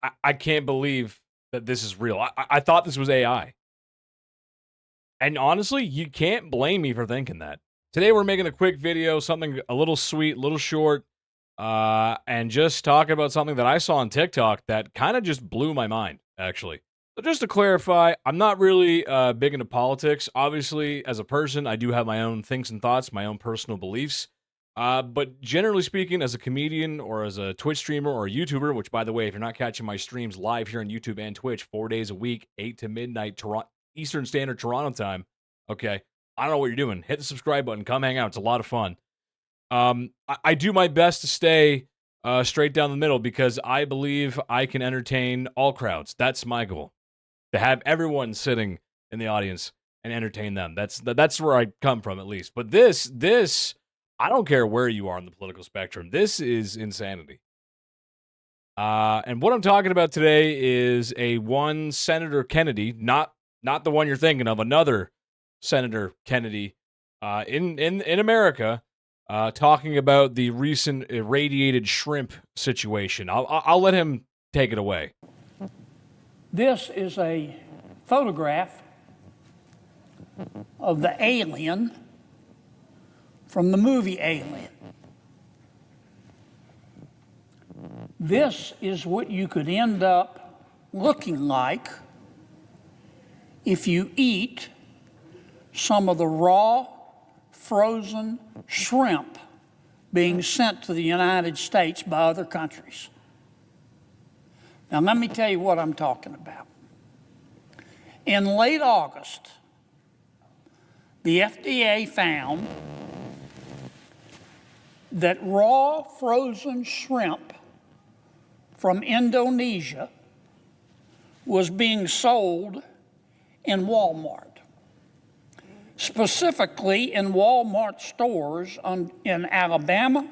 I can't believe that this is real. I thought this was AI. And honestly, you can't blame me for thinking that. Today we're making a quick video, something a little sweet, a little short, and just talking about something that I saw on TikTok that kind of just blew my mind, actually. So just to clarify, I'm not really big into politics. Obviously, as a person, I do have my own things and thoughts, my own personal beliefs. But generally speaking, as a comedian or as a Twitch streamer or a YouTuber, which, by the way, if you're not catching my streams live here on YouTube and Twitch 4 days a week, 8 to midnight Eastern Standard Toronto time, okay, I don't know what you're doing. Hit the subscribe button. Come hang out. It's a lot of fun. I do my best to stay straight down the middle because I believe I can entertain all crowds. That's my goal. To have everyone sitting in the audience and entertain them. That's where I come from, at least. But this, I don't care where you are on the political spectrum. This is insanity. And what I'm talking about today is a one Senator Kennedy, not the one you're thinking of, another Senator Kennedy in America, talking about the recent irradiated shrimp situation. I'll let him take it away. This is a photograph of the alien from the movie Alien. This is what you could end up looking like if you eat some of the raw, frozen shrimp being sent to the United States by other countries. Now, let me tell you what I'm talking about. In late August, the FDA found that raw frozen shrimp from Indonesia was being sold in Walmart, specifically in Walmart stores in Alabama,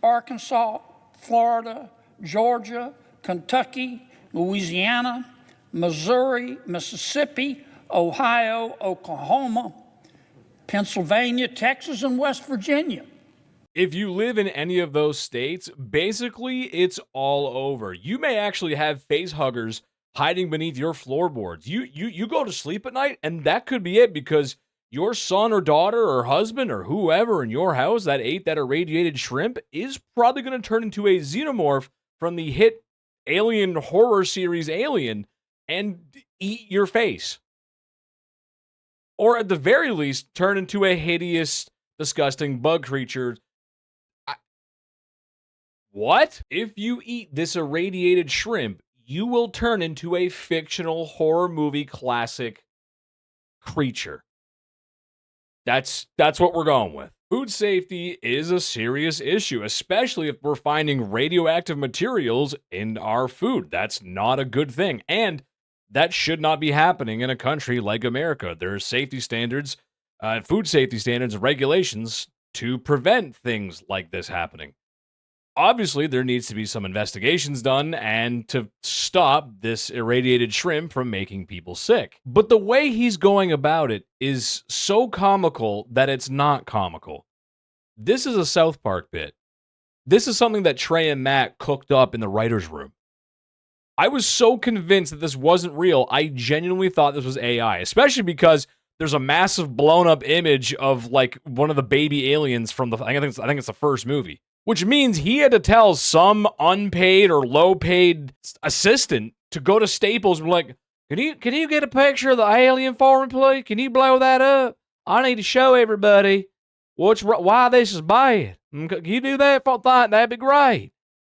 Arkansas, Florida, Georgia, Kentucky, Louisiana, Missouri, Mississippi, Ohio, Oklahoma, Pennsylvania, Texas, and West Virginia. If you live in any of those states, basically it's all over. You may actually have face huggers hiding beneath your floorboards. You go to sleep at night, and that could be it because your son or daughter or husband or whoever in your house that ate that irradiated shrimp is probably going to turn into a xenomorph from the hit alien horror series Alien and eat your face. Or at the very least, turn into a hideous, disgusting bug creature. What? If you eat this irradiated shrimp, you will turn into a fictional horror movie classic creature. That's what we're going with. Food safety is a serious issue, especially if we're finding radioactive materials in our food. That's not a good thing. And that should not be happening in a country like America. There are safety standards, food safety standards and regulations to prevent things like this happening. Obviously, there needs to be some investigations done and to stop this irradiated shrimp from making people sick. But the way he's going about it is so comical that it's not comical. This is a South Park bit. This is something that Trey and Matt cooked up in the writer's room. I was so convinced that this wasn't real, I genuinely thought this was AI, especially because there's a massive blown up image of like one of the baby aliens from I think it's the first movie. Which means he had to tell some unpaid or low-paid assistant to go to Staples and be like, can you get a picture of the alien for me, please? Can you blow that up? I need to show everybody why this is bad. Can you do that? That'd be great.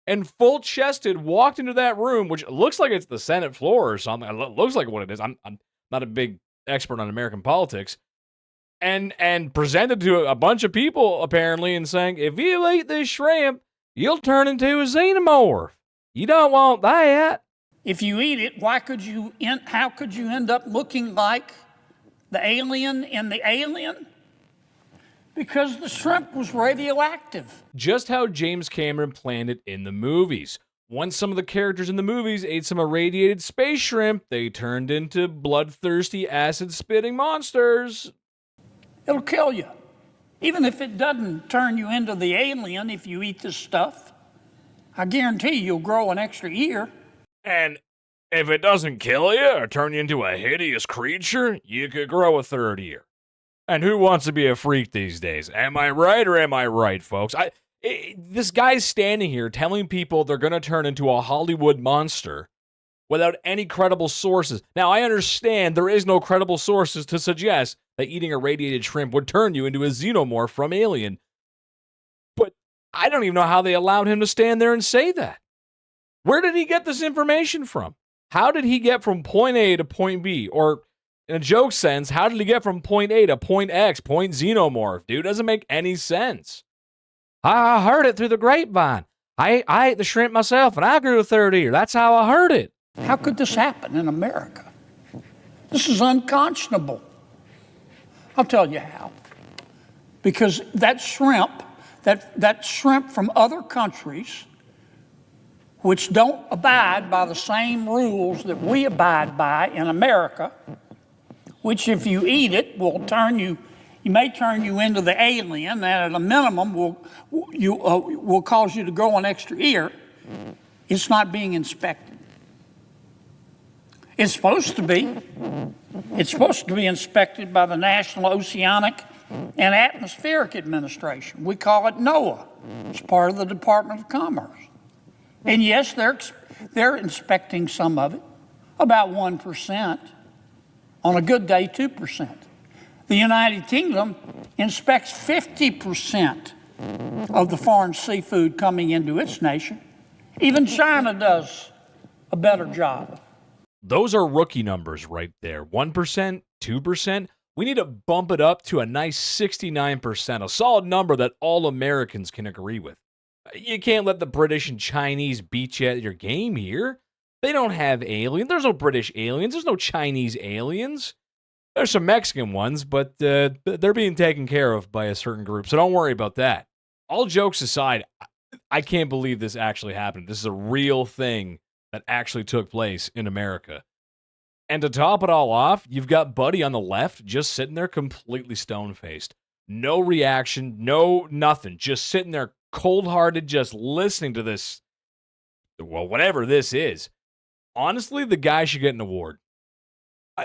And full-chested walked into that room, which looks like it's the Senate floor or something. It looks like what it is. I'm not a big expert on American politics. And presented to a bunch of people, apparently, and saying, if you eat this shrimp, you'll turn into a xenomorph. You don't want that. If you eat it, how could you end up looking like the alien in the Alien? Because the shrimp was radioactive. Just how James Cameron planned it in the movies. Once some of the characters in the movies ate some irradiated space shrimp, they turned into bloodthirsty, acid-spitting monsters. It'll kill you. Even if it doesn't turn you into the alien if you eat this stuff, I guarantee you'll grow an extra ear. And if it doesn't kill you or turn you into a hideous creature, you could grow a third ear. And who wants to be a freak these days? Am I right or am I right, folks? This guy's standing here telling people they're going to turn into a Hollywood monster without any credible sources. Now, I understand there is no credible sources to suggest that eating a radiated shrimp would turn you into a xenomorph from Alien. But I don't even know how they allowed him to stand there and say that. Where did he get this information from? How did he get from point A to point B? Or, in a joke sense, how did he get from point A to point X, point xenomorph? Dude, doesn't make any sense. I heard it through the grapevine. I ate the shrimp myself, and I grew a third ear. That's how I heard it. How could this happen in America? This is unconscionable. I'll tell you how. Because that shrimp from other countries, which don't abide by the same rules that we abide by in America, which if you eat it will may turn you into the alien, and at a minimum will cause you to grow an extra ear. It's not being inspected. It's supposed to be. It's supposed to be inspected by the National Oceanic and Atmospheric Administration. We call it NOAA. It's part of the Department of Commerce. And yes, they're inspecting some of it, about 1%. On a good day, 2%. The United Kingdom inspects 50% of the foreign seafood coming into its nation. Even China does a better job. Those are rookie numbers right there. 1%, 2%. We need to bump it up to a nice 69%, a solid number that all Americans can agree with. You can't let the British and Chinese beat you at your game here. They don't have aliens. There's no British aliens. There's no Chinese aliens. There's some Mexican ones, but they're being taken care of by a certain group, so don't worry about that. All jokes aside, I can't believe this actually happened. This is a real thing that actually took place in America. And to top it all off, you've got Buddy on the left just sitting there completely stone-faced. No reaction, no nothing. Just sitting there cold-hearted, just listening to this, well, whatever this is. Honestly, the guy should get an award.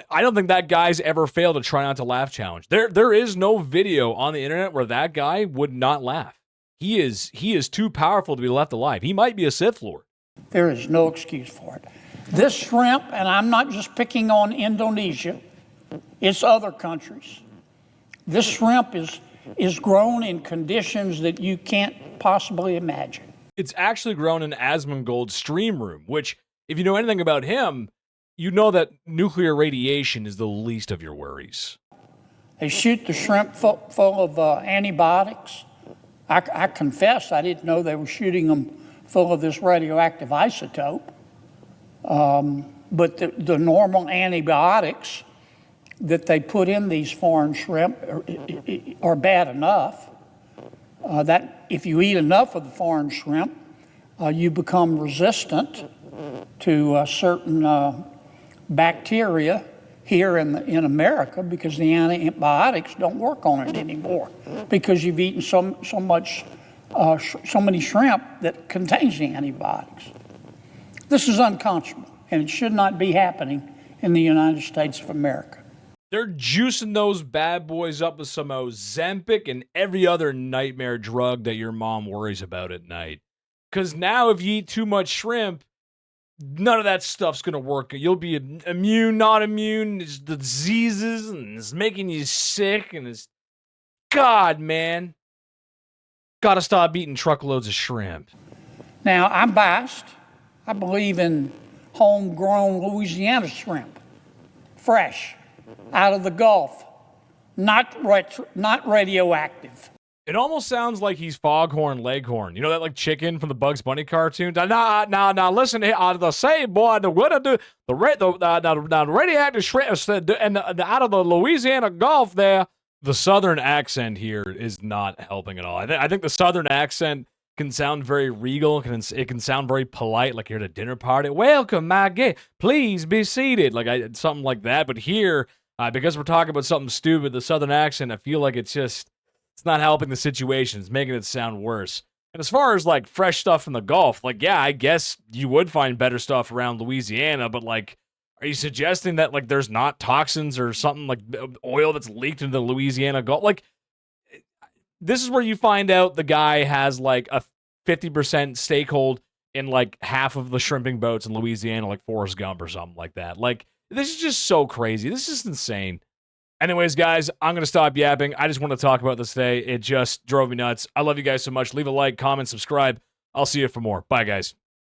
I don't think that guy's ever failed a try not to laugh challenge. There is no video on the internet where that guy would not laugh. He is too powerful to be left alive. He might be a Sith Lord. There is no excuse for it. This shrimp, and I'm not just picking on Indonesia, it's other countries. This shrimp is grown in conditions that you can't possibly imagine. It's actually grown in Asmongold's stream room, which, if you know anything about him, you know that nuclear radiation is the least of your worries. They shoot the shrimp full of antibiotics. I confess I didn't know they were shooting them full of this radioactive isotope. But the normal antibiotics that they put in these foreign shrimp are bad enough. That if you eat enough of the foreign shrimp, you become resistant to certain bacteria here in America because the antibiotics don't work on it anymore because you've eaten so many shrimp that contains the antibiotics. This is unconscionable, and it should not be happening in the United States of America. They're juicing those bad boys up with some Ozempic and every other nightmare drug that your mom worries about at night. Because now if you eat too much shrimp, none of that stuff's going to work. You'll be immune, not immune. It's the diseases, and it's making you sick, and it's... God, man. Gotta stop eating truckloads of shrimp. Now, I'm biased. I believe in homegrown Louisiana shrimp. Fresh, out of the Gulf. Not radioactive. It almost sounds like he's Foghorn Leghorn. You know that like chicken from the Bugs Bunny cartoon? Now, listen here. The same boy, the radioactive shrimp, and out of the Louisiana Gulf there. The Southern accent here is not helping at all. I think the Southern accent can sound very regal. It can sound very polite, like you're at a dinner party. Welcome, my guest. Please be seated. Something like that. But here, because we're talking about something stupid, the Southern accent, I feel like it's not helping the situation. It's making it sound worse. And as far as like fresh stuff in the Gulf, like, yeah, I guess you would find better stuff around Louisiana, but like, are you suggesting that like there's not toxins or something like oil that's leaked into the Louisiana Gulf? Like, this is where you find out the guy has like a 50% stakehold in like half of the shrimping boats in Louisiana, like Forrest Gump or something like that. Like, this is just so crazy. This is insane. Anyways, guys, I'm going to stop yapping. I just want to talk about this today. It just drove me nuts. I love you guys so much. Leave a like, comment, subscribe. I'll see you for more. Bye, guys.